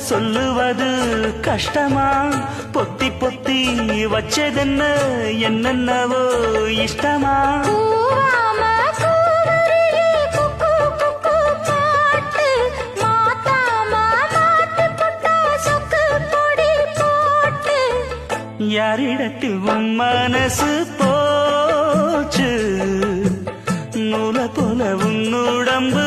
சொல்லுவது கஷ்டமா பொத்தி பொத்தி வச்சதென்ன என்னென்னவோ இஷ்டமா யாரிடத்தில் உன் மனசு போச்சு நூல போல உன் உடம்பு